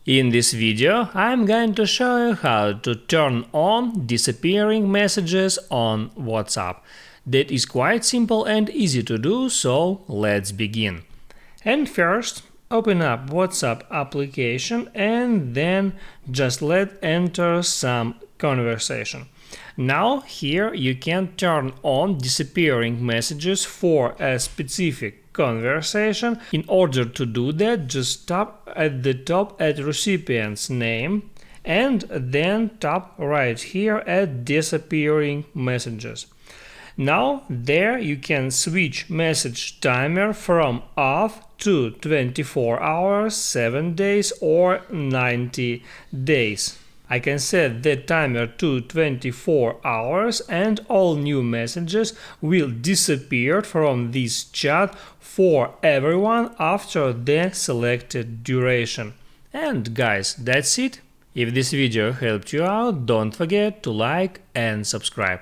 In this video, I'm going to show you how to turn on disappearing messages on WhatsApp. That is quite simple and easy to do, so let's begin. And first, open up WhatsApp application and then just enter some conversation. Now here you can turn on disappearing messages for a specific conversation. In order to do that, just tap at the top at recipient's name and then tap right here at disappearing messages. Now there you can switch message timer from off to 24 hours, 7 days or 90 days. I can set the timer to 24 hours and all new messages will disappear from this chat for everyone after the selected duration. And guys, that's it. If this video helped you out, don't forget to like and subscribe.